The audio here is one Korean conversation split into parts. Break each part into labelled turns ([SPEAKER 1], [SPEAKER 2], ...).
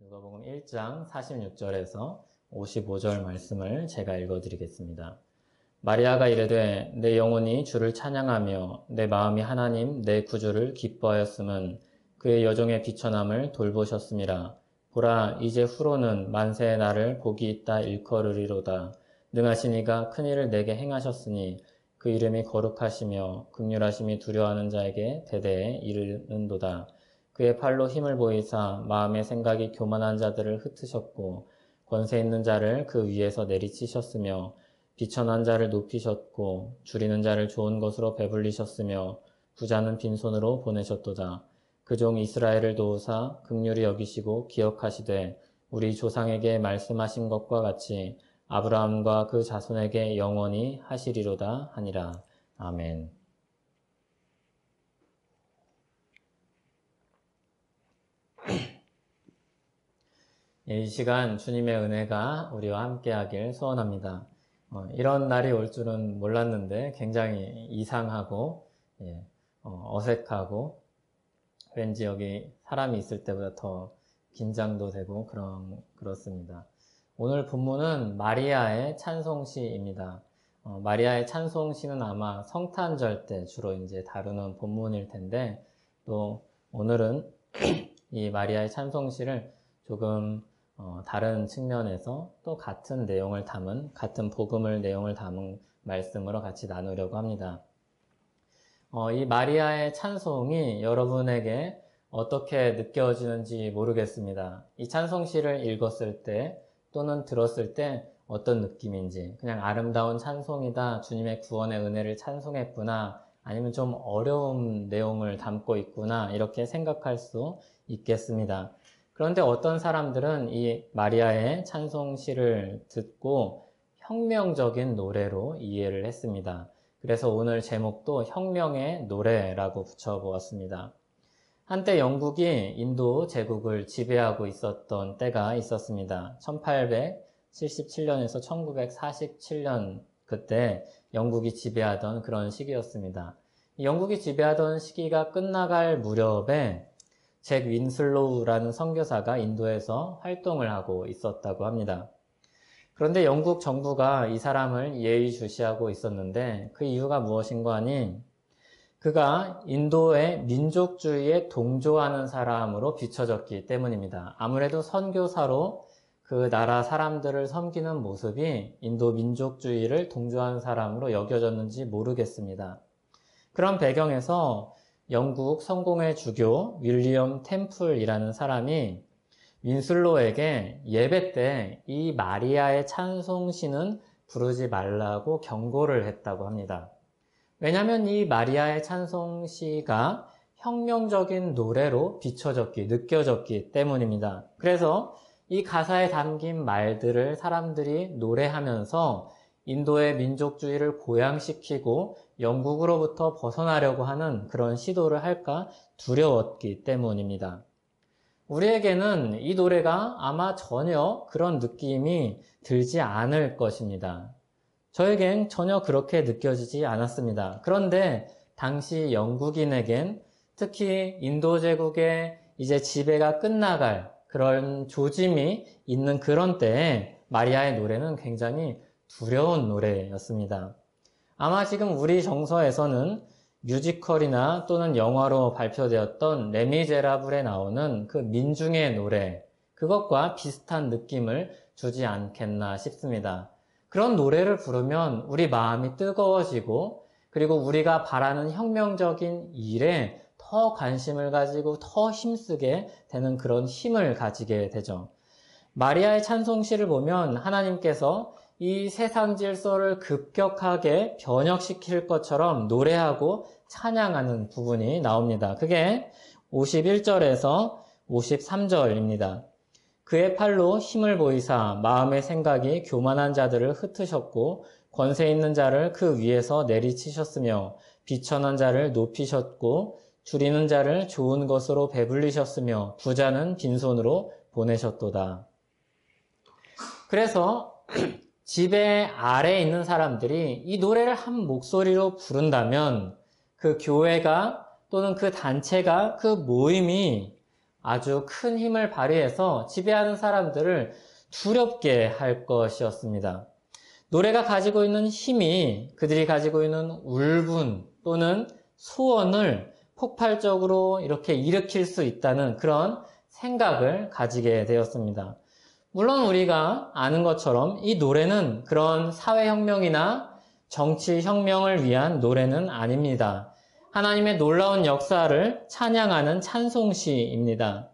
[SPEAKER 1] 누가복음 1장 46절에서 55절 말씀을 제가 읽어드리겠습니다. 마리아가 이르되 내 영혼이 주를 찬양하며 내 마음이 하나님 내 구주를 기뻐하였음은 그의 여종의 비천함을 돌보셨음이라. 보라 이제 후로는 만세의 나를 복이 있다 일컬으리로다. 능하신 이가 큰일을 내게 행하셨으니 그 이름이 거룩하시며 긍휼하심이 두려워하는 자에게 대대에 이르는도다. 그의 팔로 힘을 보이사 마음의 생각이 교만한 자들을 흩으셨고 권세 있는 자를 그 위에서 내리치셨으며 비천한 자를 높이셨고 줄이는 자를 좋은 것으로 배불리셨으며 부자는 빈손으로 보내셨도다. 그 종 이스라엘을 도우사 긍휼히 여기시고 기억하시되 우리 조상에게 말씀하신 것과 같이 아브라함과 그 자손에게 영원히 하시리로다 하니라. 아멘. 이 시간 주님의 은혜가 우리와 함께하길 소원합니다. 이런 날이 올 줄은 몰랐는데 굉장히 이상하고 어색하고 왠지 여기 사람이 있을 때보다 더 긴장도 되고 그렇습니다. 오늘 본문은 마리아의 찬송시입니다. 마리아의 찬송시는 아마 성탄절 때 주로 이제 다루는 본문일 텐데 또 오늘은 이 마리아의 찬송시를 조금 다른 측면에서 또 같은 내용을 담은, 같은 복음을 내용을 담은 말씀으로 같이 나누려고 합니다. 이 마리아의 찬송이 여러분에게 어떻게 느껴지는지 모르겠습니다. 이 찬송시를 읽었을 때 또는 들었을 때 어떤 느낌인지, 그냥 아름다운 찬송이다, 주님의 구원의 은혜를 찬송했구나, 아니면 좀 어려운 내용을 담고 있구나, 이렇게 생각할 수 있겠습니다. 그런데 어떤 사람들은 이 마리아의 찬송시를 듣고 혁명적인 노래로 이해를 했습니다. 그래서 오늘 제목도 혁명의 노래라고 붙여보았습니다. 한때 영국이 인도 제국을 지배하고 있었던 때가 있었습니다. 1877년에서 1947년 그때 영국이 지배하던 그런 시기였습니다. 영국이 지배하던 시기가 끝나갈 무렵에 잭 윈슬로우라는 선교사가 인도에서 활동을 하고 있었다고 합니다. 그런데 영국 정부가 이 사람을 예의주시하고 있었는데 그 이유가 무엇인가 하니 그가 인도의 민족주의에 동조하는 사람으로 비춰졌기 때문입니다. 아무래도 선교사로 그 나라 사람들을 섬기는 모습이 인도 민족주의를 동조하는 사람으로 여겨졌는지 모르겠습니다. 그런 배경에서 영국 성공회 주교 윌리엄 템플이라는 사람이 윈슬로에게 예배 때 이 마리아의 찬송시는 부르지 말라고 경고를 했다고 합니다. 왜냐하면 이 마리아의 찬송시가 혁명적인 노래로 느껴졌기 때문입니다. 그래서 이 가사에 담긴 말들을 사람들이 노래하면서 인도의 민족주의를 고양시키고 영국으로부터 벗어나려고 하는 그런 시도를 할까 두려웠기 때문입니다. 우리에게는 이 노래가 아마 전혀 그런 느낌이 들지 않을 것입니다. 저에겐 전혀 그렇게 느껴지지 않았습니다. 그런데 당시 영국인에겐 특히 인도 제국의 이제 지배가 끝나갈 그런 조짐이 있는 그런 때에 마리아의 노래는 굉장히 두려운 노래였습니다. 아마 지금 우리 정서에서는 뮤지컬이나 또는 영화로 발표되었던 레미제라블에 나오는 그 민중의 노래, 그것과 비슷한 느낌을 주지 않겠나 싶습니다. 그런 노래를 부르면 우리 마음이 뜨거워지고 그리고 우리가 바라는 혁명적인 일에 더 관심을 가지고 더 힘쓰게 되는 그런 힘을 가지게 되죠. 마리아의 찬송시를 보면 하나님께서 이 세상 질서를 급격하게 변혁시킬 것처럼 노래하고 찬양하는 부분이 나옵니다. 그게 51절에서 53절입니다. 그의 팔로 힘을 보이사 마음의 생각이 교만한 자들을 흩으셨고 권세 있는 자를 그 위에서 내리치셨으며 비천한 자를 높이셨고 줄이는 자를 좋은 것으로 배불리셨으며 부자는 빈손으로 보내셨도다. 그래서 지배 아래에 있는 사람들이 이 노래를 한 목소리로 부른다면 그 교회가 또는 그 단체가 그 모임이 아주 큰 힘을 발휘해서 지배하는 사람들을 두렵게 할 것이었습니다. 노래가 가지고 있는 힘이 그들이 가지고 있는 울분 또는 소원을 폭발적으로 이렇게 일으킬 수 있다는 그런 생각을 가지게 되었습니다. 물론 우리가 아는 것처럼 이 노래는 그런 사회혁명이나 정치혁명을 위한 노래는 아닙니다. 하나님의 놀라운 역사를 찬양하는 찬송시입니다.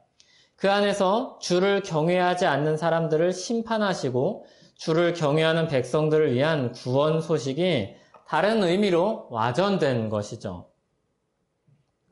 [SPEAKER 1] 그 안에서 주를 경외하지 않는 사람들을 심판하시고 주를 경외하는 백성들을 위한 구원 소식이 다른 의미로 와전된 것이죠.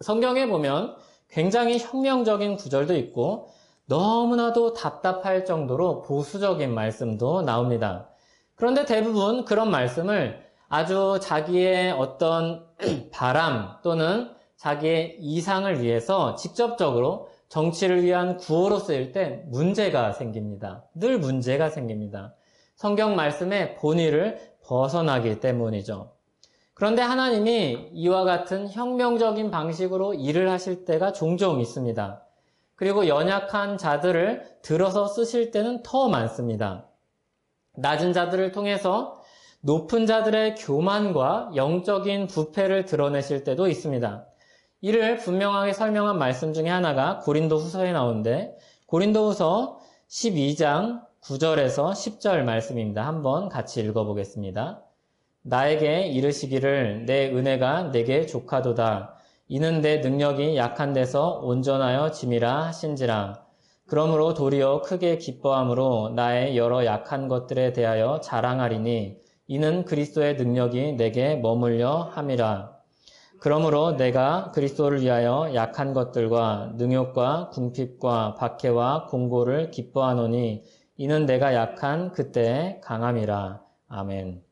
[SPEAKER 1] 성경에 보면 굉장히 혁명적인 구절도 있고 너무나도 답답할 정도로 보수적인 말씀도 나옵니다. 그런데 대부분 그런 말씀을 아주 자기의 어떤 바람 또는 자기의 이상을 위해서 직접적으로 정치를 위한 구호로 쓰일 때 문제가 생깁니다. 늘 문제가 생깁니다. 성경 말씀의 본의를 벗어나기 때문이죠. 그런데 하나님이 이와 같은 혁명적인 방식으로 일을 하실 때가 종종 있습니다. 그리고 연약한 자들을 들어서 쓰실 때는 더 많습니다. 낮은 자들을 통해서 높은 자들의 교만과 영적인 부패를 드러내실 때도 있습니다. 이를 분명하게 설명한 말씀 중에 하나가 고린도후서에 나오는데 고린도후서 12장 9절에서 10절 말씀입니다. 한번 같이 읽어보겠습니다. 나에게 이르시기를 내 은혜가 내게 족하도다. 이는 내 능력이 약한 데서 온전하여 짐이라 하신지라. 그러므로 도리어 크게 기뻐함으로 나의 여러 약한 것들에 대하여 자랑하리니 이는 그리스도의 능력이 내게 머물려 함이라. 그러므로 내가 그리스도를 위하여 약한 것들과 능욕과 궁핍과 박해와 공고를 기뻐하노니 이는 내가 약한 그때의 강함이라. 아멘.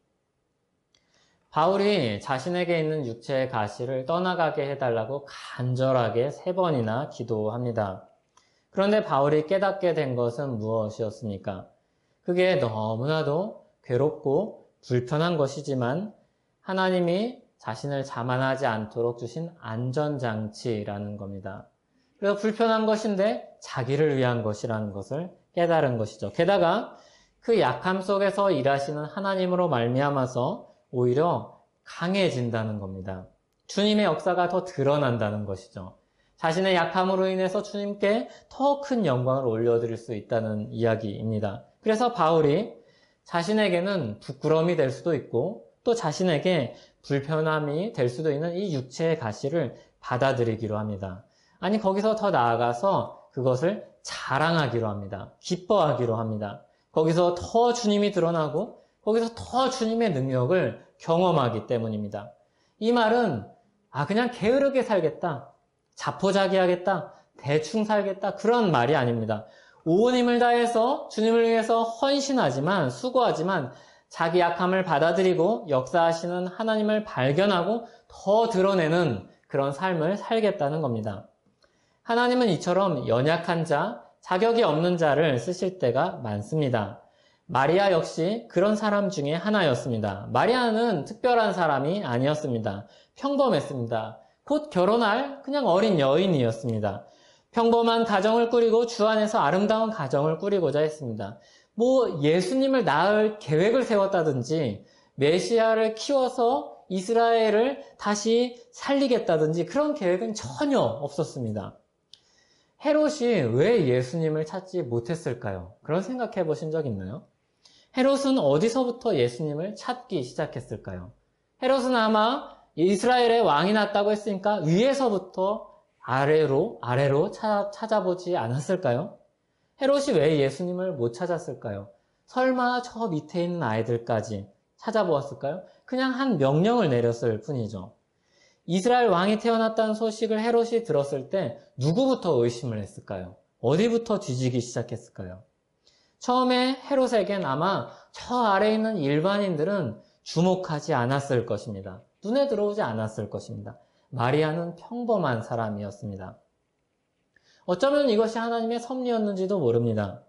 [SPEAKER 1] 바울이 자신에게 있는 육체의 가시를 떠나가게 해달라고 간절하게 3번이나 기도합니다. 그런데 바울이 깨닫게 된 것은 무엇이었습니까? 그게 너무나도 괴롭고 불편한 것이지만 하나님이 자신을 자만하지 않도록 주신 안전장치라는 겁니다. 그래서 불편한 것인데 자기를 위한 것이라는 것을 깨달은 것이죠. 게다가 그 약함 속에서 일하시는 하나님으로 말미암아서 오히려 강해진다는 겁니다. 주님의 역사가 더 드러난다는 것이죠. 자신의 약함으로 인해서 주님께 더 큰 영광을 올려드릴 수 있다는 이야기입니다. 그래서 바울이 자신에게는 부끄러움이 될 수도 있고 또 자신에게 불편함이 될 수도 있는 이 육체의 가시를 받아들이기로 합니다. 아니 거기서 더 나아가서 그것을 자랑하기로 합니다. 기뻐하기로 합니다. 거기서 더 주님이 드러나고 거기서 더 주님의 능력을 경험하기 때문입니다. 이 말은 그냥 게으르게 살겠다, 자포자기하겠다, 대충 살겠다 그런 말이 아닙니다. 온 힘을 다해서 주님을 위해서 헌신하지만 수고하지만 자기 약함을 받아들이고 역사하시는 하나님을 발견하고 더 드러내는 그런 삶을 살겠다는 겁니다. 하나님은 이처럼 연약한 자, 자격이 없는 자를 쓰실 때가 많습니다. 마리아 역시 그런 사람 중에 하나였습니다. 마리아는 특별한 사람이 아니었습니다. 평범했습니다. 곧 결혼할 그냥 어린 여인이었습니다. 평범한 가정을 꾸리고 주 안에서 아름다운 가정을 꾸리고자 했습니다. 예수님을 낳을 계획을 세웠다든지 메시아를 키워서 이스라엘을 다시 살리겠다든지 그런 계획은 전혀 없었습니다. 헤롯이 왜 예수님을 찾지 못했을까요? 그런 생각해 보신 적 있나요? 헤롯은 어디서부터 예수님을 찾기 시작했을까요? 헤롯은 아마 이스라엘의 왕이 났다고 했으니까 위에서부터 아래로 찾아보지 않았을까요? 헤롯이 왜 예수님을 못 찾았을까요? 설마 저 밑에 있는 아이들까지 찾아보았을까요? 그냥 한 명령을 내렸을 뿐이죠. 이스라엘 왕이 태어났다는 소식을 헤롯이 들었을 때 누구부터 의심을 했을까요? 어디부터 뒤지기 시작했을까요? 처음에 헤롯에겐 아마 저 아래에 있는 일반인들은 주목하지 않았을 것입니다. 눈에 들어오지 않았을 것입니다. 마리아는 평범한 사람이었습니다. 어쩌면 이것이 하나님의 섭리였는지도 모릅니다.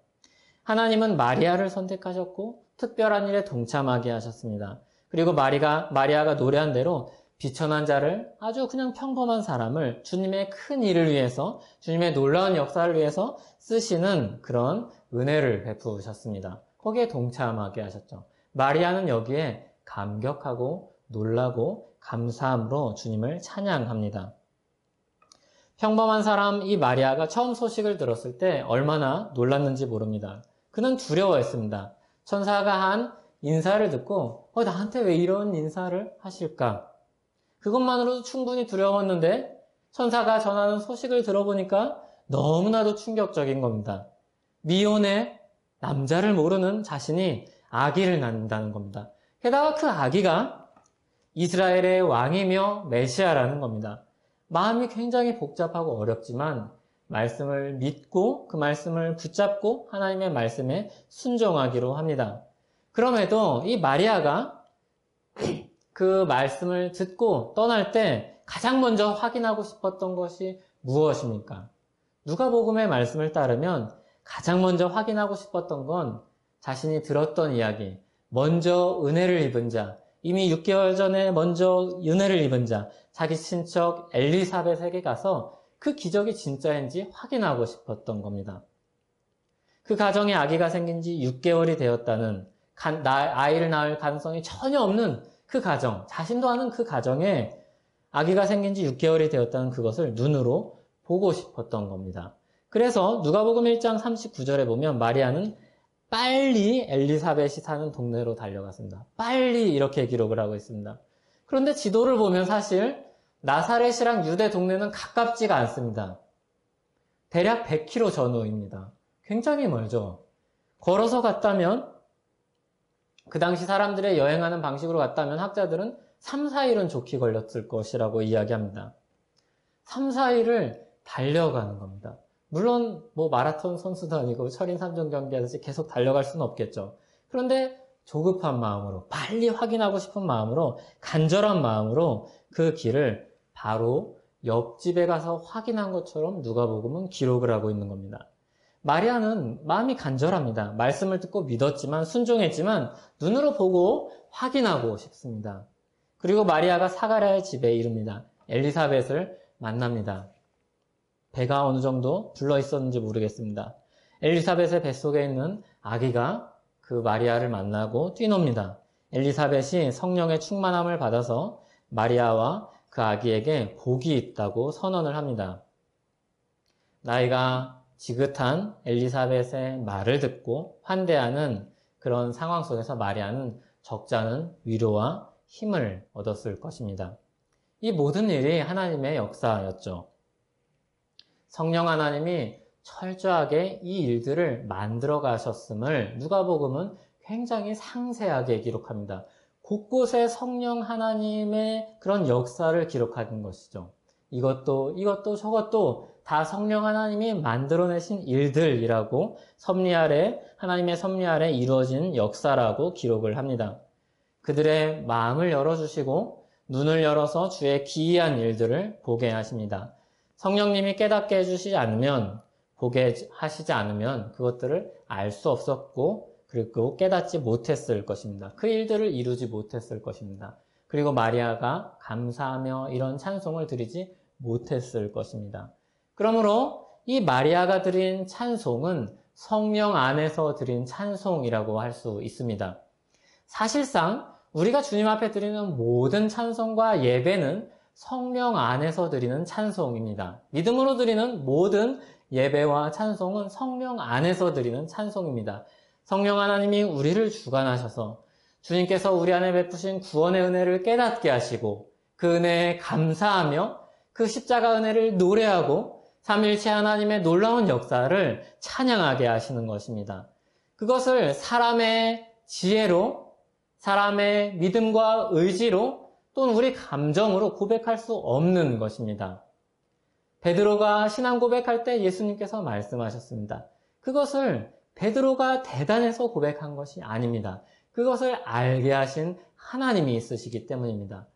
[SPEAKER 1] 하나님은 마리아를 선택하셨고 특별한 일에 동참하게 하셨습니다. 그리고 마리아가 노래한 대로 비천한 자를, 아주 그냥 평범한 사람을 주님의 큰 일을 위해서, 주님의 놀라운 역사를 위해서 쓰시는 그런 은혜를 베푸셨습니다. 거기에 동참하게 하셨죠. 마리아는 여기에 감격하고 놀라고 감사함으로 주님을 찬양합니다. 평범한 사람 이 마리아가 처음 소식을 들었을 때 얼마나 놀랐는지 모릅니다. 그는 두려워했습니다. 천사가 한 인사를 듣고 나한테 왜 이런 인사를 하실까? 그것만으로도 충분히 두려웠는데 천사가 전하는 소식을 들어보니까 너무나도 충격적인 겁니다. 미혼의 남자를 모르는 자신이 아기를 낳는다는 겁니다. 게다가 그 아기가 이스라엘의 왕이며 메시아라는 겁니다. 마음이 굉장히 복잡하고 어렵지만 말씀을 믿고 그 말씀을 붙잡고 하나님의 말씀에 순종하기로 합니다. 그럼에도 이 마리아가 그 말씀을 듣고 떠날 때 가장 먼저 확인하고 싶었던 것이 무엇입니까? 누가복음의 말씀을 따르면 가장 먼저 확인하고 싶었던 건 자신이 들었던 이야기, 먼저 은혜를 입은 자, 이미 6개월 전에 먼저 은혜를 입은 자, 자기 친척 엘리사벳에게 가서 그 기적이 진짜인지 확인하고 싶었던 겁니다. 그 가정에 아기가 생긴 지 6개월이 되었다는, 아이를 낳을 가능성이 전혀 없는 그 가정, 자신도 아는 그 가정에 아기가 생긴 지 6개월이 되었다는 그것을 눈으로 보고 싶었던 겁니다. 그래서 누가복음 1장 39절에 보면 마리아는 빨리 엘리사벳이 사는 동네로 달려갔습니다. 빨리 이렇게 기록을 하고 있습니다. 그런데 지도를 보면 사실 나사렛이랑 유대 동네는 가깝지가 않습니다. 대략 100km 전후입니다. 굉장히 멀죠. 걸어서 갔다면, 그 당시 사람들의 여행하는 방식으로 갔다면 학자들은 3, 4일은 좋게 걸렸을 것이라고 이야기합니다. 3, 4일을 달려가는 겁니다. 물론 마라톤 선수도 아니고 철인 3종 경기하듯이 계속 달려갈 수는 없겠죠. 그런데 조급한 마음으로, 빨리 확인하고 싶은 마음으로, 간절한 마음으로 그 길을 바로 옆집에 가서 확인한 것처럼 누가복음은 기록을 하고 있는 겁니다. 마리아는 마음이 간절합니다. 말씀을 듣고 믿었지만, 순종했지만 눈으로 보고 확인하고 싶습니다. 그리고 마리아가 사가랴의 집에 이릅니다. 엘리사벳을 만납니다. 배가 어느 정도 불러 있었는지 모르겠습니다. 엘리사벳의 뱃속에 있는 아기가 그 마리아를 만나고 뛰놉니다. 엘리사벳이 성령의 충만함을 받아서 마리아와 그 아기에게 복이 있다고 선언을 합니다. 나이가 지긋한 엘리사벳의 말을 듣고 환대하는 그런 상황 속에서 마리아는 적잖은 위로와 힘을 얻었을 것입니다. 이 모든 일이 하나님의 역사였죠. 성령 하나님이 철저하게 이 일들을 만들어 가셨음을 누가복음은 굉장히 상세하게 기록합니다. 곳곳에 성령 하나님의 그런 역사를 기록하는 것이죠. 이것도 저것도 다 성령 하나님이 만들어내신 일들이라고 하나님의 섭리 아래 이루어진 역사라고 기록을 합니다. 그들의 마음을 열어주시고 눈을 열어서 주의 기이한 일들을 보게 하십니다. 성령님이 깨닫게 해주시지 않으면, 보게 하시지 않으면 그것들을 알 수 없었고 그리고 깨닫지 못했을 것입니다. 그 일들을 이루지 못했을 것입니다. 그리고 마리아가 감사하며 이런 찬송을 드리지 못했을 것입니다. 그러므로 이 마리아가 드린 찬송은 성령 안에서 드린 찬송이라고 할 수 있습니다. 사실상 우리가 주님 앞에 드리는 모든 찬송과 예배는 성령 안에서 드리는 찬송입니다. 믿음으로 드리는 모든 예배와 찬송은 성령 안에서 드리는 찬송입니다. 성령 하나님이 우리를 주관하셔서 주님께서 우리 안에 베푸신 구원의 은혜를 깨닫게 하시고 그 은혜에 감사하며 그 십자가 은혜를 노래하고 삼일체 하나님의 놀라운 역사를 찬양하게 하시는 것입니다. 그것을 사람의 지혜로, 사람의 믿음과 의지로 또는 우리 감정으로 고백할 수 없는 것입니다. 베드로가 신앙 고백할 때 예수님께서 말씀하셨습니다. 그것을 베드로가 대단해서 고백한 것이 아닙니다. 그것을 알게 하신 하나님이 있으시기 때문입니다.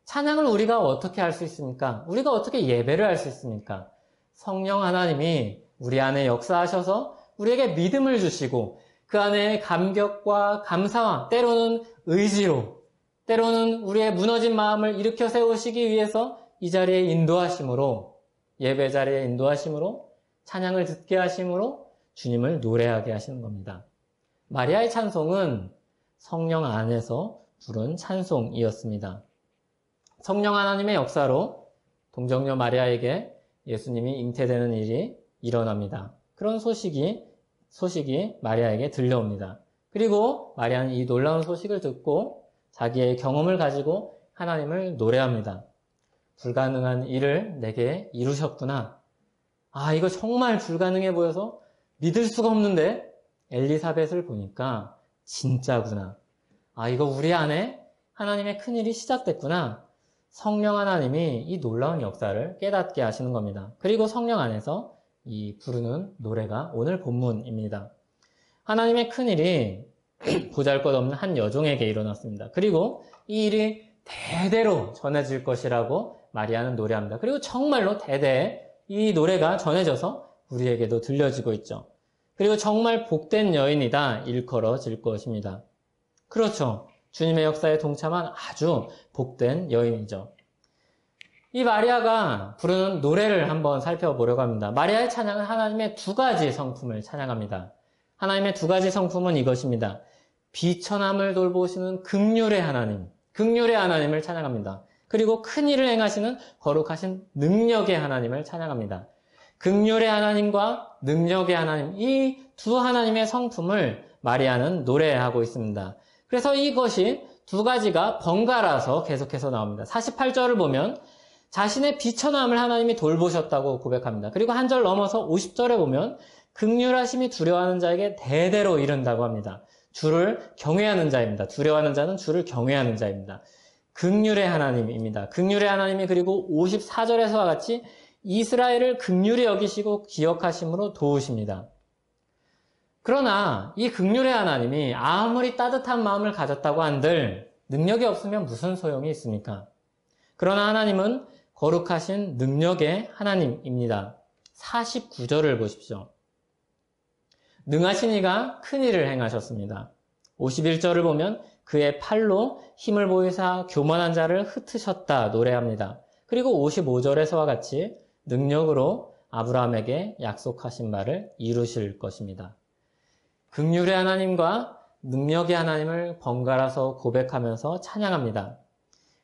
[SPEAKER 1] 찬양을 우리가 어떻게 할 수 있습니까? 우리가 어떻게 예배를 할 수 있습니까? 성령 하나님이 우리 안에 역사하셔서 우리에게 믿음을 주시고 그 안에 감격과 감사와 때로는 의지로 때로는 우리의 무너진 마음을 일으켜 세우시기 위해서 이 자리에 인도하심으로, 예배 자리에 인도하심으로, 찬양을 듣게 하심으로 주님을 노래하게 하시는 겁니다. 마리아의 찬송은 성령 안에서 부른 찬송이었습니다. 성령 하나님의 역사로 동정녀 마리아에게 예수님이 잉태되는 일이 일어납니다. 그런 소식이 마리아에게 들려옵니다. 그리고 마리아는 이 놀라운 소식을 듣고 자기의 경험을 가지고 하나님을 노래합니다. 불가능한 일을 내게 이루셨구나. 아, 이거 정말 불가능해 보여서 믿을 수가 없는데 엘리사벳을 보니까 진짜구나. 아, 이거 우리 안에 하나님의 큰일이 시작됐구나. 성령 하나님이 이 놀라운 역사를 깨닫게 하시는 겁니다. 그리고 성령 안에서 이 부르는 노래가 오늘 본문입니다. 하나님의 큰일이 보잘것없는 한 여종에게 일어났습니다. 그리고 이 일이 대대로 전해질 것이라고 마리아는 노래합니다. 그리고 정말로 대대 이 노래가 전해져서 우리에게도 들려지고 있죠. 그리고 정말 복된 여인이다 일컬어질 것입니다. 그렇죠. 주님의 역사에 동참한 아주 복된 여인이죠. 이 마리아가 부르는 노래를 한번 살펴보려고 합니다. 마리아의 찬양은 하나님의 두 가지 성품을 찬양합니다. 하나님의 두 가지 성품은 이것입니다. 비천함을 돌보시는 긍휼의 하나님, 긍휼의 하나님을 찬양합니다. 그리고 큰 일을 행하시는 거룩하신 능력의 하나님을 찬양합니다. 긍휼의 하나님과 능력의 하나님, 이 두 하나님의 성품을 마리아는 노래하고 있습니다. 그래서 이것이 두 가지가 번갈아서 계속해서 나옵니다. 48절을 보면 자신의 비천함을 하나님이 돌보셨다고 고백합니다. 그리고 한 절 넘어서 50절에 보면 긍휼하심이 두려워하는 자에게 대대로 이른다고 합니다. 주를 경외하는 자입니다. 두려워하는 자는 주를 경외하는 자입니다. 긍휼의 하나님입니다. 긍휼의 하나님이 그리고 54절에서와 같이 이스라엘을 긍휼히 여기시고 기억하심으로 도우십니다. 그러나 이 긍휼의 하나님이 아무리 따뜻한 마음을 가졌다고 한들 능력이 없으면 무슨 소용이 있습니까? 그러나 하나님은 거룩하신 능력의 하나님입니다. 49절을 보십시오. 능하신 이가 큰 일을 행하셨습니다. 51절을 보면 그의 팔로 힘을 보이사 교만한 자를 흩으셨다 노래합니다. 그리고 55절에서와 같이 능력으로 아브라함에게 약속하신 바를 이루실 것입니다. 긍휼의 하나님과 능력의 하나님을 번갈아서 고백하면서 찬양합니다.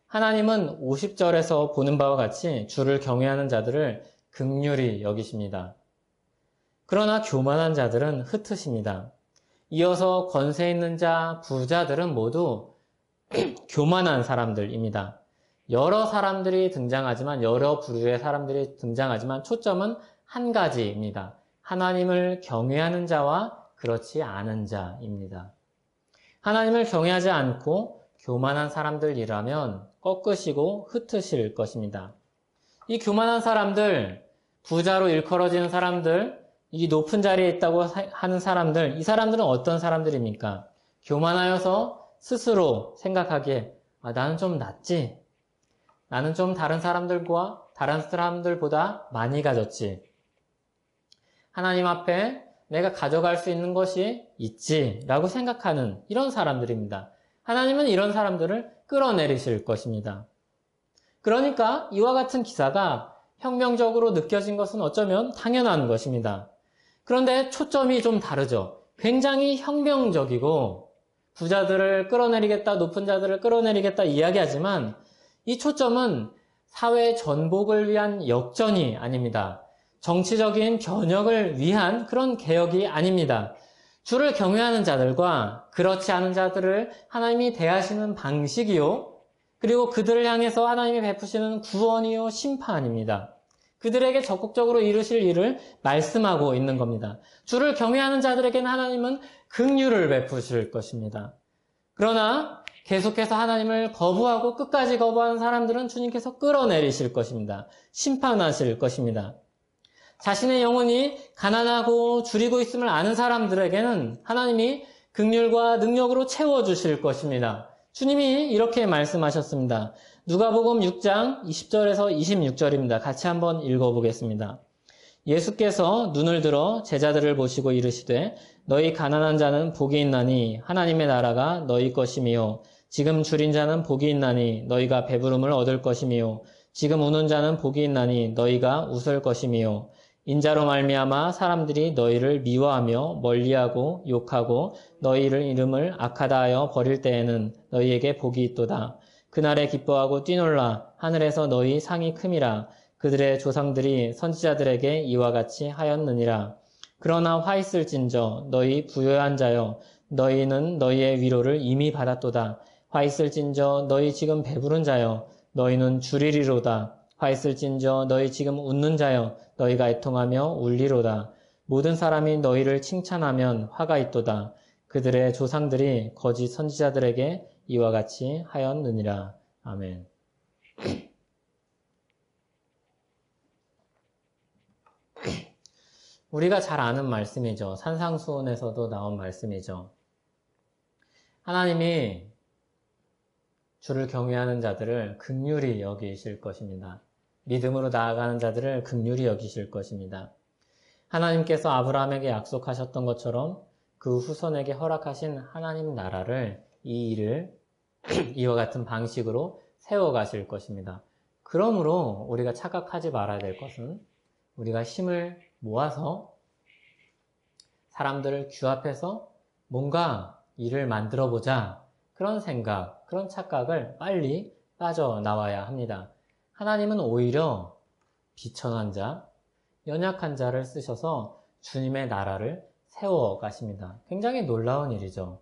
[SPEAKER 1] 하나님은 50절에서 보는 바와 같이 주를 경외하는 자들을 긍휼히 여기십니다. 그러나 교만한 자들은 흩으십니다. 이어서 권세 있는 자, 부자들은 모두 교만한 사람들입니다. 여러 사람들이 등장하지만, 여러 부류의 사람들이 등장하지만 초점은 한 가지입니다. 하나님을 경외하는 자와 그렇지 않은 자입니다. 하나님을 경외하지 않고 교만한 사람들이라면 꺾으시고 흩으실 것입니다. 이 교만한 사람들, 부자로 일컬어지는 사람들, 이 높은 자리에 있다고 하는 사람들, 이 사람들은 어떤 사람들입니까? 교만하여서 스스로 생각하기에 나는 좀 낫지. 나는 좀 다른 사람들보다 많이 가졌지. 하나님 앞에 내가 가져갈 수 있는 것이 있지라고 생각하는 이런 사람들입니다. 하나님은 이런 사람들을 끌어내리실 것입니다. 그러니까 이와 같은 기사가 혁명적으로 느껴진 것은 어쩌면 당연한 것입니다. 그런데 초점이 좀 다르죠. 굉장히 혁명적이고 부자들을 끌어내리겠다, 높은 자들을 끌어내리겠다 이야기하지만 이 초점은 사회 전복을 위한 역전이 아닙니다. 정치적인 견역을 위한 그런 개혁이 아닙니다. 주를 경외하는 자들과 그렇지 않은 자들을 하나님이 대하시는 방식이요. 그리고 그들을 향해서 하나님이 베푸시는 구원이요 심판입니다. 그들에게 적극적으로 이루실 일을 말씀하고 있는 겁니다. 주를 경외하는 자들에게는 하나님은 긍휼을 베푸실 것입니다. 그러나 계속해서 하나님을 거부하고 끝까지 거부하는 사람들은 주님께서 끌어내리실 것입니다. 심판하실 것입니다. 자신의 영혼이 가난하고 줄이고 있음을 아는 사람들에게는 하나님이 긍휼과 능력으로 채워주실 것입니다. 주님이 이렇게 말씀하셨습니다. 누가복음 6장 20절에서 26절입니다. 같이 한번 읽어보겠습니다. 예수께서 눈을 들어 제자들을 보시고 이르시되 너희 가난한 자는 복이 있나니 하나님의 나라가 너희 것이미요 지금 줄인 자는 복이 있나니 너희가 배부름을 얻을 것이미요. 지금 우는 자는 복이 있나니 너희가 웃을 것이미요. 인자로 말미암아 사람들이 너희를 미워하며 멀리하고 욕하고 너희를 이름을 악하다 하여 버릴 때에는 너희에게 복이 있도다. 그날에 기뻐하고 뛰놀라. 하늘에서 너희 상이 큼이라. 그들의 조상들이 선지자들에게 이와 같이 하였느니라. 그러나 화 있을진저 너희 부요한 자여 너희는 너희의 위로를 이미 받았도다. 화 있을진저 너희 지금 배부른 자여 너희는 줄이리로다. 화 있을진저 너희 지금 웃는 자여 너희가 애통하며 울리로다. 모든 사람이 너희를 칭찬하면 화가 있도다. 그들의 조상들이 거짓 선지자들에게 이와 같이 하였느니라. 아멘. 우리가 잘 아는 말씀이죠. 산상수훈에서도 나온 말씀이죠. 하나님이 주를 경외하는 자들을 긍휼히 여기실 것입니다. 믿음으로 나아가는 자들을 긍휼히 여기실 것입니다. 하나님께서 아브라함에게 약속하셨던 것처럼 그 후손에게 허락하신 하나님 나라를 이 일을 이와 같은 방식으로 세워가실 것입니다. 그러므로 우리가 착각하지 말아야 될 것은 우리가 힘을 모아서 사람들을 규합해서 뭔가 일을 만들어보자 그런 생각, 그런 착각을 빨리 빠져나와야 합니다. 하나님은 오히려 비천한 자, 연약한 자를 쓰셔서 주님의 나라를 세워가십니다. 굉장히 놀라운 일이죠.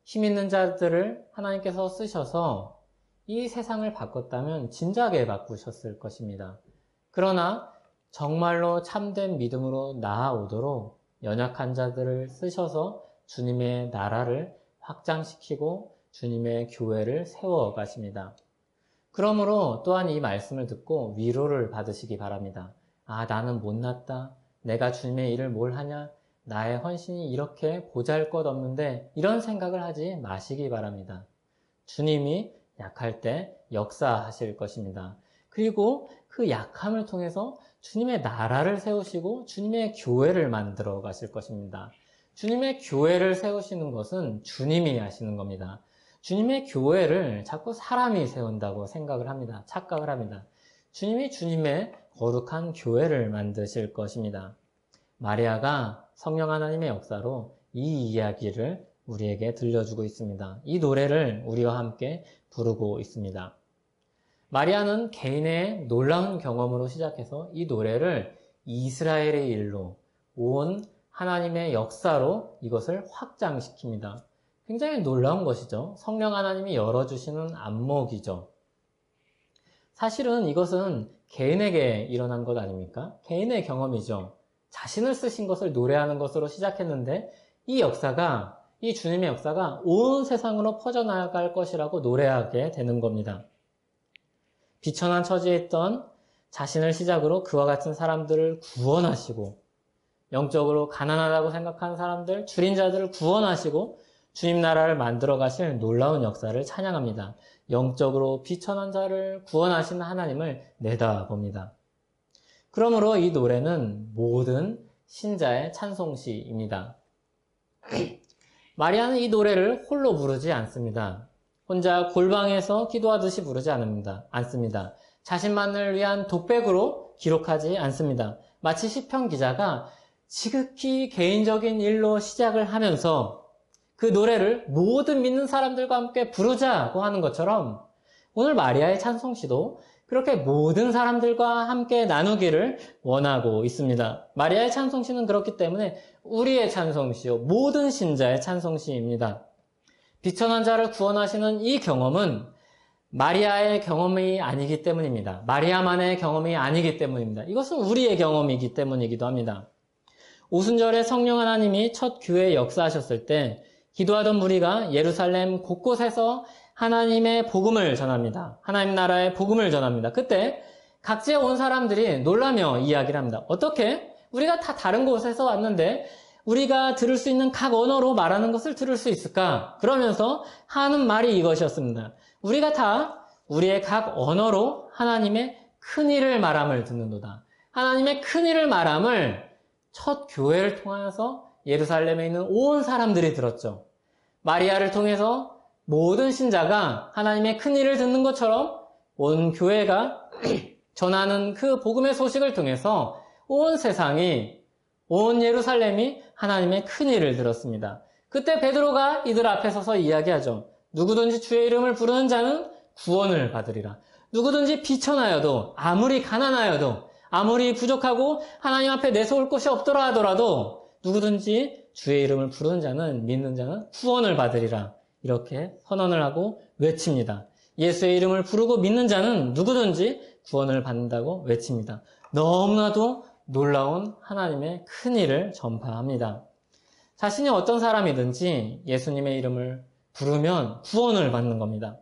[SPEAKER 1] 힘 있는 자들을 하나님께서 쓰셔서 이 세상을 바꿨다면 진작에 바꾸셨을 것입니다. 그러나 정말로 참된 믿음으로 나아오도록 연약한 자들을 쓰셔서 주님의 나라를 확장시키고 주님의 교회를 세워가십니다. 그러므로 또한 이 말씀을 듣고 위로를 받으시기 바랍니다. 아, 나는 못났다. 내가 주님의 일을 뭘 하냐? 나의 헌신이 이렇게 보잘것없는데 이런 생각을 하지 마시기 바랍니다. 주님이 약할 때 역사하실 것입니다. 그리고 그 약함을 통해서 주님의 나라를 세우시고 주님의 교회를 만들어 가실 것입니다. 주님의 교회를 세우시는 것은 주님이 하시는 겁니다. 주님의 교회를 자꾸 사람이 세운다고 생각을 합니다. 착각을 합니다. 주님이 주님의 거룩한 교회를 만드실 것입니다. 마리아가 성령 하나님의 역사로 이 이야기를 우리에게 들려주고 있습니다. 이 노래를 우리와 함께 부르고 있습니다. 마리아는 개인의 놀라운 경험으로 시작해서 이 노래를 이스라엘의 일로 온 하나님의 역사로 이것을 확장시킵니다. 굉장히 놀라운 것이죠. 성령 하나님이 열어주시는 안목이죠. 사실은 이것은 개인에게 일어난 것 아닙니까? 개인의 경험이죠. 자신을 쓰신 것을 노래하는 것으로 시작했는데 이 역사가, 이 주님의 역사가 온 세상으로 퍼져나갈 것이라고 노래하게 되는 겁니다. 비천한 처지에 있던 자신을 시작으로 그와 같은 사람들을 구원하시고 영적으로 가난하다고 생각하는 사람들, 줄인 자들을 구원하시고 주님 나라를 만들어 가실 놀라운 역사를 찬양합니다. 영적으로 비천한 자를 구원하시는 하나님을 내다봅니다. 그러므로 이 노래는 모든 신자의 찬송시입니다. 마리아는 이 노래를 홀로 부르지 않습니다. 혼자 골방에서 기도하듯이 부르지 않습니다. 자신만을 위한 독백으로 기록하지 않습니다. 마치 시편 기자가 지극히 개인적인 일로 시작을 하면서 그 노래를 모든 믿는 사람들과 함께 부르자고 하는 것처럼 오늘 마리아의 찬송시도 그렇게 모든 사람들과 함께 나누기를 원하고 있습니다. 마리아의 찬송시는 그렇기 때문에 우리의 찬송시요, 모든 신자의 찬송시입니다. 비천한 자를 구원하시는 이 경험은 마리아의 경험이 아니기 때문입니다. 마리아만의 경험이 아니기 때문입니다. 이것은 우리의 경험이기 때문이기도 합니다. 오순절에 성령 하나님이 첫 교회에 역사하셨을 때 기도하던 무리가 예루살렘 곳곳에서 하나님의 복음을 전합니다. 하나님 나라의 복음을 전합니다. 그때 각지에 온 사람들이 놀라며 이야기를 합니다. 어떻게? 우리가 다 다른 곳에서 왔는데 우리가 들을 수 있는 각 언어로 말하는 것을 들을 수 있을까? 그러면서 하는 말이 이것이었습니다. 우리가 다 우리의 각 언어로 하나님의 큰일을 말함을 듣는도다. 하나님의 큰일을 말함을 첫 교회를 통하여서 예루살렘에 있는 온 사람들이 들었죠. 마리아를 통해서 모든 신자가 하나님의 큰 일을 듣는 것처럼 온 교회가 전하는 그 복음의 소식을 통해서 온 세상이, 온 예루살렘이 하나님의 큰 일을 들었습니다. 그때 베드로가 이들 앞에 서서 이야기하죠. 누구든지 주의 이름을 부르는 자는 구원을 받으리라. 누구든지 비천하여도, 아무리 가난하여도, 아무리 부족하고 하나님 앞에 내세울 곳이 없더라 하더라도 누구든지 주의 이름을 부르는 자는, 믿는 자는 구원을 받으리라. 이렇게 선언을 하고 외칩니다. 예수의 이름을 부르고 믿는 자는 누구든지 구원을 받는다고 외칩니다. 너무나도 놀라운 하나님의 큰 일을 전파합니다. 자신이 어떤 사람이든지 예수님의 이름을 부르면 구원을 받는 겁니다.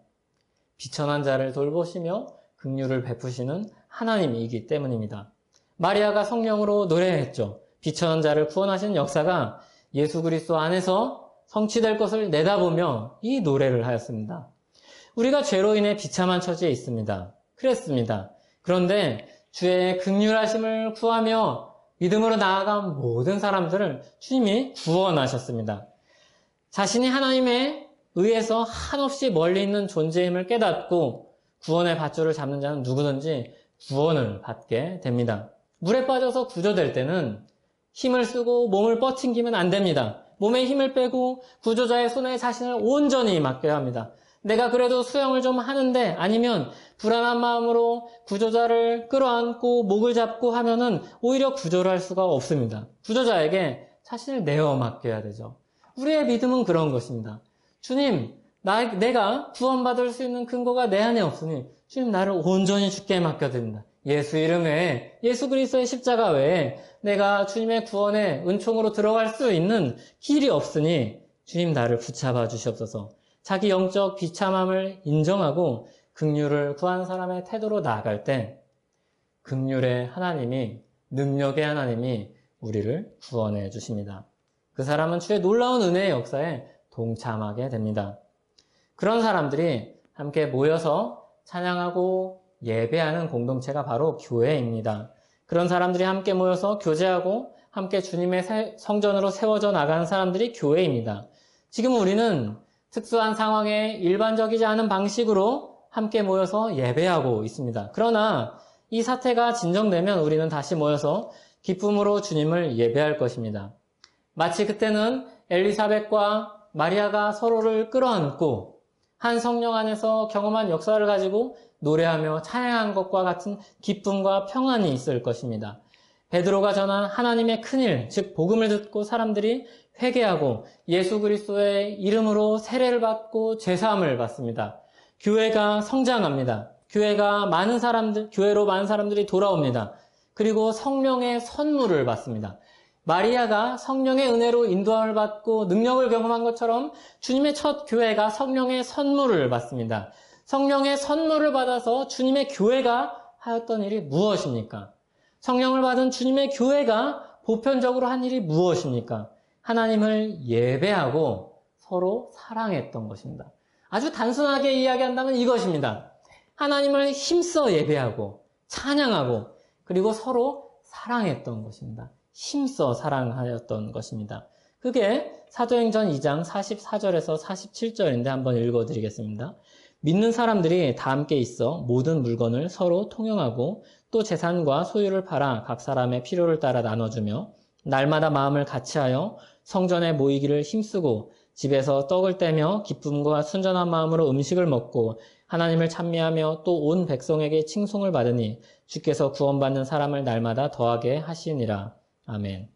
[SPEAKER 1] 비천한 자를 돌보시며 긍휼을 베푸시는 하나님이기 때문입니다. 마리아가 성령으로 노래했죠. 비천한 자를 구원하시는 역사가 예수 그리스도 안에서 성취될 것을 내다보며 이 노래를 하였습니다. 우리가 죄로 인해 비참한 처지에 있습니다. 그랬습니다. 그런데 주의 긍휼하심을 구하며 믿음으로 나아간 모든 사람들을 주님이 구원하셨습니다. 자신이 하나님의 의에서 한없이 멀리 있는 존재임을 깨닫고 구원의 밧줄을 잡는 자는 누구든지 구원을 받게 됩니다. 물에 빠져서 구조될 때는 힘을 쓰고 몸을 뻗팅기면 안 됩니다. 몸에 힘을 빼고 구조자의 손에 자신을 온전히 맡겨야 합니다. 내가 그래도 수영을 좀 하는데 아니면 불안한 마음으로 구조자를 끌어안고 목을 잡고 하면은 오히려 구조를 할 수가 없습니다. 구조자에게 자신을 내어 맡겨야 되죠. 우리의 믿음은 그런 것입니다. 주님, 내가 구원받을 수 있는 근거가 내 안에 없으니 주님 나를 온전히 주께 맡겨드립니다. 예수 이름 외에, 예수 그리스도의 십자가 외에 내가 주님의 구원의 은총으로 들어갈 수 있는 길이 없으니 주님 나를 붙잡아 주시옵소서. 자기 영적 비참함을 인정하고 긍휼을 구하는 사람의 태도로 나아갈 때 긍휼의 하나님이, 능력의 하나님이 우리를 구원해 주십니다. 그 사람은 주의 놀라운 은혜의 역사에 동참하게 됩니다. 그런 사람들이 함께 모여서 찬양하고 예배하는 공동체가 바로 교회입니다. 그런 사람들이 함께 모여서 교제하고 함께 주님의 성전으로 세워져 나가는 사람들이 교회입니다. 지금 우리는 특수한 상황에 일반적이지 않은 방식으로 함께 모여서 예배하고 있습니다. 그러나 이 사태가 진정되면 우리는 다시 모여서 기쁨으로 주님을 예배할 것입니다. 마치 그때는 엘리사벳과 마리아가 서로를 끌어안고 한 성령 안에서 경험한 역사를 가지고 노래하며 찬양한 것과 같은 기쁨과 평안이 있을 것입니다. 베드로가 전한 하나님의 큰일, 즉 복음을 듣고 사람들이 회개하고 예수 그리스도의 이름으로 세례를 받고 죄사함을 받습니다. 교회가 성장합니다. 교회로 많은 사람들이 돌아옵니다. 그리고 성령의 선물을 받습니다. 마리아가 성령의 은혜로 인도함을 받고 능력을 경험한 것처럼 주님의 첫 교회가 성령의 선물을 받습니다. 성령의 선물을 받아서 주님의 교회가 하였던 일이 무엇입니까? 성령을 받은 주님의 교회가 보편적으로 한 일이 무엇입니까? 하나님을 예배하고 서로 사랑했던 것입니다. 아주 단순하게 이야기한다면 이것입니다. 하나님을 힘써 예배하고 찬양하고 그리고 서로 사랑했던 것입니다. 힘써 사랑하였던 것입니다. 그게 사도행전 2장 44절에서 47절인데 한번 읽어드리겠습니다. 믿는 사람들이 다 함께 있어 모든 물건을 서로 통용하고 또 재산과 소유를 팔아 각 사람의 필요를 따라 나눠주며 날마다 마음을 같이하여 성전에 모이기를 힘쓰고 집에서 떡을 떼며 기쁨과 순전한 마음으로 음식을 먹고 하나님을 찬미하며 또 온 백성에게 칭송을 받으니 주께서 구원받는 사람을 날마다 더하게 하시니라. 아멘.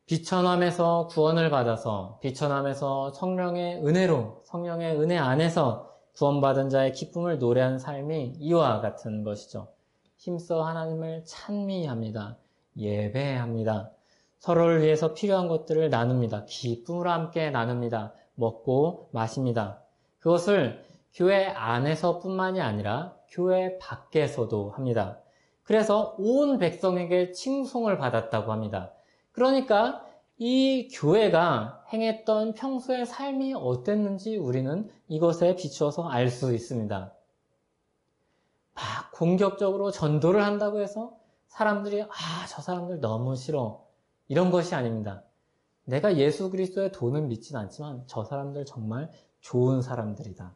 [SPEAKER 1] 비천함에서 구원을 받아서 비천함에서 성령의 은혜로 성령의 은혜 안에서 구원받은 자의 기쁨을 노래하는 삶이 이와 같은 것이죠. 힘써 하나님을 찬미합니다. 예배합니다. 서로를 위해서 필요한 것들을 나눕니다. 기쁨으로 함께 나눕니다. 먹고 마십니다. 그것을 교회 안에서뿐만이 아니라 교회 밖에서도 합니다. 그래서 온 백성에게 칭송을 받았다고 합니다. 그러니까 이 교회가 행했던 평소의 삶이 어땠는지 우리는 이것에 비추어서 알 수 있습니다. 막 공격적으로 전도를 한다고 해서 사람들이 저 사람들 너무 싫어 이런 것이 아닙니다. 내가 예수 그리스도의 도는 믿진 않지만 저 사람들 정말 좋은 사람들이다.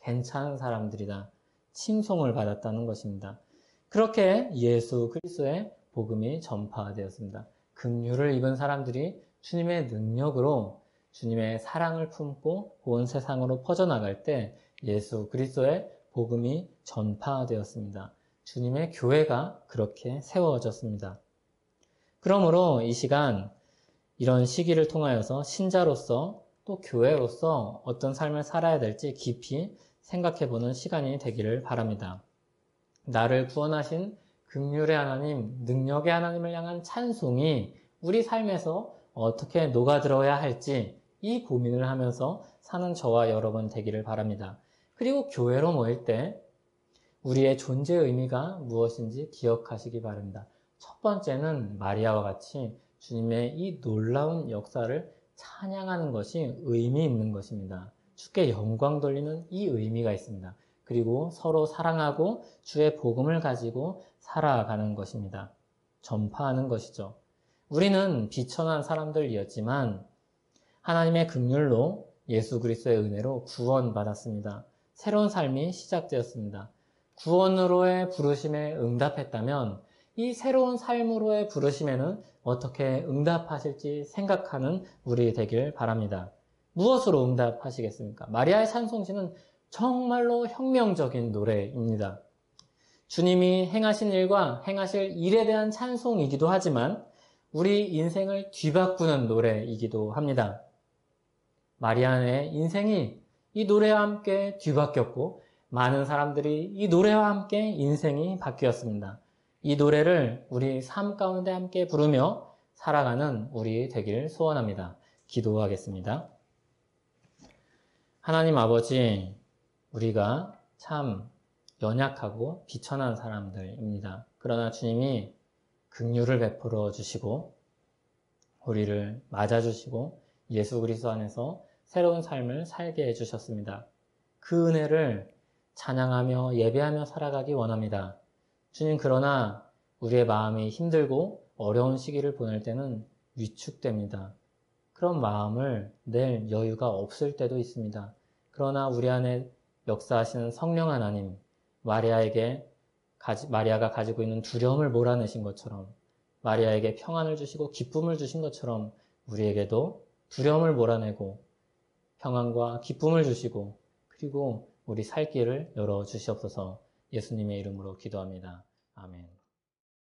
[SPEAKER 1] 괜찮은 사람들이다. 칭송을 받았다는 것입니다. 그렇게 예수 그리스도의 복음이 전파되었습니다. 긍휼을 입은 사람들이 주님의 능력으로 주님의 사랑을 품고 온 세상으로 퍼져나갈 때 예수 그리스도의 복음이 전파되었습니다. 주님의 교회가 그렇게 세워졌습니다. 그러므로 이 시간 이런 시기를 통하여서 신자로서 또 교회로서 어떤 삶을 살아야 될지 깊이 생각해보는 시간이 되기를 바랍니다. 나를 구원하신 긍휼의 하나님, 능력의 하나님을 향한 찬송이 우리 삶에서 어떻게 녹아들어야 할지 이 고민을 하면서 사는 저와 여러분 되기를 바랍니다. 그리고 교회로 모일 때 우리의 존재 의미가 무엇인지 기억하시기 바랍니다. 첫 번째는 마리아와 같이 주님의 이 놀라운 역사를 찬양하는 것이 의미 있는 것입니다. 주께 영광 돌리는 이 의미가 있습니다. 그리고 서로 사랑하고 주의 복음을 가지고 살아가는 것입니다. 전파하는 것이죠. 우리는 비천한 사람들이었지만 하나님의 긍휼로 예수 그리스도의 은혜로 구원받았습니다. 새로운 삶이 시작되었습니다. 구원으로의 부르심에 응답했다면 이 새로운 삶으로의 부르심에는 어떻게 응답하실지 생각하는 우리 되길 바랍니다. 무엇으로 응답하시겠습니까? 마리아의 찬송시는 정말로 혁명적인 노래입니다. 주님이 행하신 일과 행하실 일에 대한 찬송이기도 하지만 우리 인생을 뒤바꾸는 노래이기도 합니다. 마리아의 인생이 이 노래와 함께 뒤바뀌었고 많은 사람들이 이 노래와 함께 인생이 바뀌었습니다. 이 노래를 우리 삶 가운데 함께 부르며 살아가는 우리 되길 소원합니다. 기도하겠습니다. 하나님 아버지, 우리가 참 연약하고 비천한 사람들입니다. 그러나 주님이 긍휼을 베풀어 주시고 우리를 맞아주시고 예수 그리스도 안에서 새로운 삶을 살게 해주셨습니다. 그 은혜를 찬양하며 예배하며 살아가기 원합니다. 주님, 그러나 우리의 마음이 힘들고 어려운 시기를 보낼 때는 위축됩니다. 그런 마음을 낼 여유가 없을 때도 있습니다. 그러나 우리 안에 역사하시는 성령 하나님, 마리아가 가지고 있는 두려움을 몰아내신 것처럼 마리아에게 평안을 주시고 기쁨을 주신 것처럼 우리에게도 두려움을 몰아내고 평안과 기쁨을 주시고 그리고 우리 살 길을 열어주시옵소서. 예수님의 이름으로 기도합니다. 아멘.